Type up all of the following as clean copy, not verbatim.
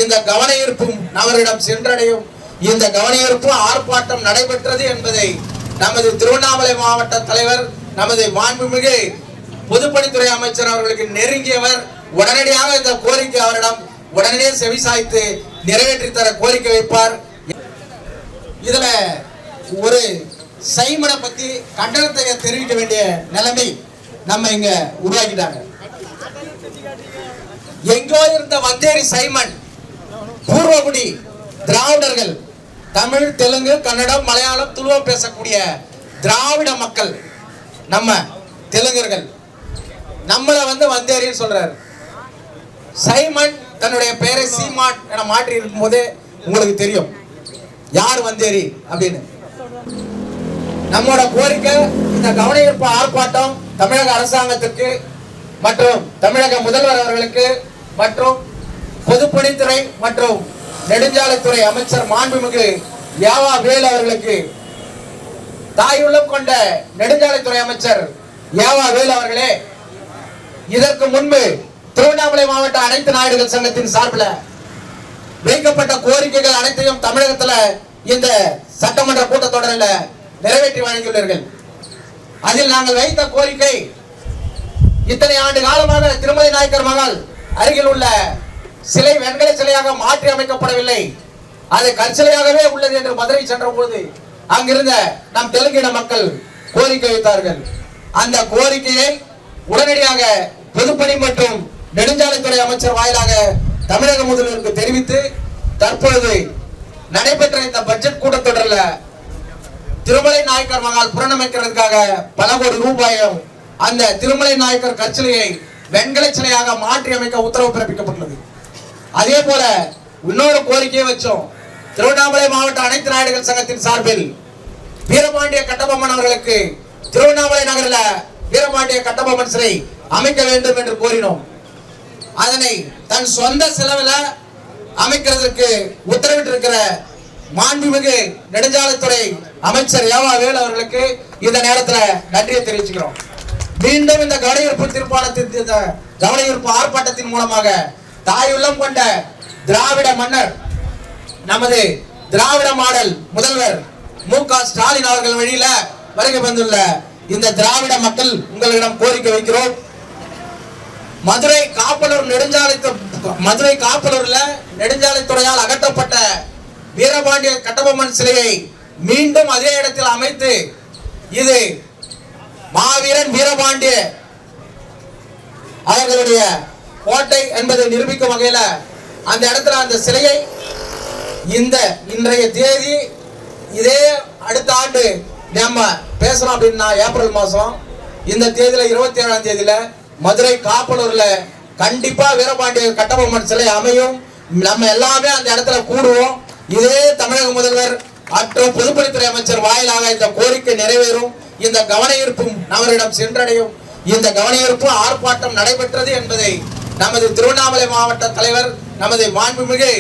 இந்த கவன ஈர்ப்பும் அவரிடம் சென்றடையும். இந்த கவன ஈர்ப்பு ஆர்ப்பாட்டம் நடைபெற்றது என்பதை நமது திருவண்ணாமலை மாவட்ட தலைவர், நமது மாண்புமிகு பொதுப்பணித்துறை அமைச்சர் அவர்களுக்கு நெருங்கியவர், உடனடியாக இந்த கோரிக்கை அவரிடம் உடனடியே செவிசாய்த்து நிறைவேற்றி தர கோரிக்கை வைப்பார். இதுல ஒரு சைமனை பத்தி கண்டனத்தை தெரிவிக்க வேண்டிய நிலைமை நம்ம இங்க உருவாக்கிட்டாங்க. எங்கோ இருந்த வந்தேரி சைமன் பூர்வகுடி திராவிடர்கள், தமிழ், தெலுங்கு, கன்னடம், மலையாளம், துளுவம் பேசக்கூடிய திராவிட மக்கள், நம்ம தெலுங்கர்கள் நம்மளை வந்தேரின்னு சொல்றாரு. சைமன் தன்னுடைய பெயரை சீமான் என மாற்றி இருக்கும் போது உங்களுக்கு தெரியும் யார் வந்தேரி அப்படின்னு. நம்மோட கோரிக்கை, இந்த கவன ஈர்ப்பு ஆர்ப்பாட்டம் தமிழக அரசாங்கத்திற்கு மற்றும் தமிழக முதல்வர் அவர்களுக்கு மற்றும் பொதுப்பணித்துறை மற்றும் நெடுஞ்சாலைத்துறை அமைச்சர் மாண்புமிகு யாவா வேலு அவர்களுக்கு, தாயுள்ளம் கொண்ட நெடுஞ்சாலைத்துறை அமைச்சர் யாவா வேலு அவர்களே, இதற்கு முன்பு திருவண்ணாமலை மாவட்ட அனைத்து நாயுடுகள் சங்கத்தின் சார்பில் வைக்கப்பட்ட கோரிக்கைகள் அனைத்தையும் தமிழகத்தில் இந்த சட்டமன்ற கூட்டத்தொடரில் நிறைவேற்றி வழங்கியுள்ளீர்கள். அதில் நாங்கள் வைத்த கோரிக்கை, இத்தனை ஆண்டு காலமாக திருமலை நாயக்கர் மகால் அருகில் உள்ள சிலை வெண்கல சிலையாக மாற்றி அமைக்கப்படவில்லை, அது கற்சிலையாகவே உள்ளது என்று மதுரை சென்ற பொழுது அங்கிருந்த நம் தெலுங்கின மக்கள் கோரிக்கை வைத்தார்கள். அந்த கோரிக்கையை உடனடியாக பொதுப்பணி மற்றும் நெடுஞ்சாலைத்துறை அமைச்சர் வாயிலாக தமிழக முதல்வருக்கு தெரிவித்து, தற்பொழுது நடைபெற்ற இந்த பட்ஜெட் கூட்டத்தொடரில் திருமலை நாயக்கர் மகால் புனரமைக்கிறதுக்காக பல கோடி ரூபாயும் அந்த திருமலை நாயக்கர் கற்சிலையை வெண்கல சிலையாக மாற்றி அமைக்க உத்தரவு பிறப்பிக்கப்பட்டுள்ளது. அதே போல இன்னொரு கோரிக்கையை வச்சோம். திருவண்ணாமலை மாவட்ட அனைத்து நாயுடுகள் சங்கத்தின் சார்பில் வீரபாண்டிய கட்டபொம்மன் அவர்களுக்கு திருவண்ணாமலை நகரில் வீரபாண்டிய கட்டபொம்மன் சிலை அமைக்க வேண்டும் என்று கோரினோம். அதனை தன் சொந்த செலவில் அமைக்கிறதுக்கு உத்தரவிட்டிருக்கிற மாண்புமிகு நெடுஞ்சாலைத்துறை அமைச்சர் யாவா வேலு அவர்களுக்கு இந்த நேரத்தில் நன்றியை தெரிவிச்சுக்கிறோம். மீண்டும் இந்த கவன ஈர்ப்பு தீர்ப்பானத்தின் கவன ஈர்ப்பு ஆர்ப்பாட்டத்தின் மூலமாக தாயுள்ளம் கொண்ட திராவிட மன்னர், நமது திராவிட மாடல் முதல்வர் மு.க. ஸ்டாலின் அவர்கள் வழியில வருகை வந்துள்ள இந்த திராவிட மக்கள் உங்களிடம் கோரிக்கை வைக்கிறோம். மதுரை காப்பலூர்ல நெடுஞ்சாலைத்துறையால் அகற்றப்பட்ட வீரபாண்டிய கட்டபொம்மன் சிலையை மீண்டும் அதே இடத்தில் அமைத்து, இது மாவீரன் வீரபாண்டிய அவர்களுடைய கோட்டை என்பதை நிரூபிக்கும் வகையில அந்த இடத்துல அந்த சிலையை இன்றைய தேதி இதே அடுத்த ஆண்டு நம்ம பேசுறோம் அப்படின்னா ஏப்ரல் மாசம் இந்த தேதியில 27ஆம் தேதியில மதுரை காப்பலூர்ல கண்டிப்பா வீரபாண்டிய கட்டபொம்மன் சிலை அமையும். நம்ம எல்லாமே அந்த இடத்துல கூடுவோம். இதே தமிழக முதல்வர் மற்றும் பொதுப்பணித்துறை அமைச்சர் வாயிலாக இந்த கோரிக்கை நிறைவேறும். இந்த கவன ஈர்ப்பும் அவரிடம் சென்றடையும். இந்த கவன ஈர்ப்பு ஆர்ப்பாட்டம் நடைபெற்றது என்பதை நமது திருவண்ணாமலை மாவட்ட தலைவர், நமது மாண்புமிகு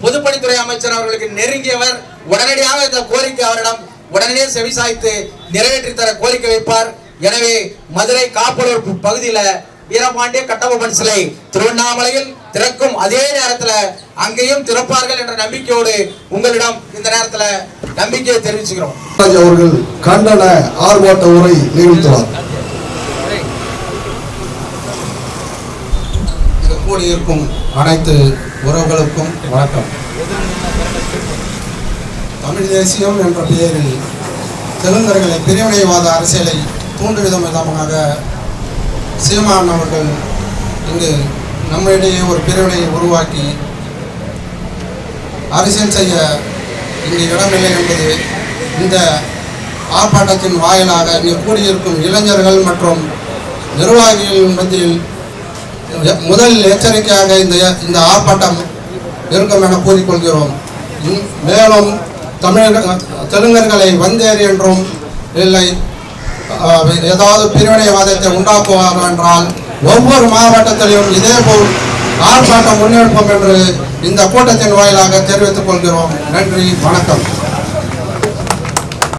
பொதுப்பணித்துறை அமைச்சர் அவர்களுக்கு நெருங்கியவர், உடனடியாக இந்த கோரிக்கை அவரிடம் உடனடியே செவிசாய்த்து நிறைவேற்றி தர கோரிக்கை வைப்பார். எனவே மதுரை காப்பலூர் பகுதியில வீரபாண்டிய கட்டபொம்மன் சிலை திருவண்ணாமலையில் திறக்கும் அதே நேரத்தில் அங்கேயும் திறப்பார்கள் என்ற நம்பிக்கையோடு உங்களிடம் இந்த நேரத்தில் நம்பிக்கையை தெரிவிச்சுக்கிறோம். அவர்கள் கண்டன ஆர்ப்பாட்ட உரை நிகழ்த்துவார். கூடியிருக்கும் அனைத்து உறவுகளுக்கும் வணக்கம். தமிழ் தேசியம் என்ற பெயரில் தெலுங்கர்களை பிரிவினைவாத அரசியலை தூண்டுவிதம் விதமாக சீமான் அவர்கள் இங்கு நம்மிடையே ஒரு பிரிவினையை உருவாக்கி அரசியல் செய்ய இங்கு இடமில்லை என்பது இந்த ஆர்ப்பாட்டத்தின் வாயிலாக இங்கு கூடியிருக்கும் இளைஞர்கள் மற்றும் நிர்வாகிகளின் மத்தியில் முதல் எச்சரிக்கையாக இந்த ஆர்ப்பாட்டம் இருக்கும் என கூறிக்கொள்கிறோம். மேலும் தெலுங்கர்களை வந்தேரி என்றும் இல்லை ஏதாவது பிரிவினைவாதத்தை உண்டாக்குவார் என்றால் ஒவ்வொரு மாவட்டத்திலும் இதேபோல் ஆர்ப்பாட்டம் முன்னெடுப்போம் என்று இந்த கூட்டத்தின் வாயிலாக தெரிவித்துக் கொள்கிறோம். நன்றி, வணக்கம்.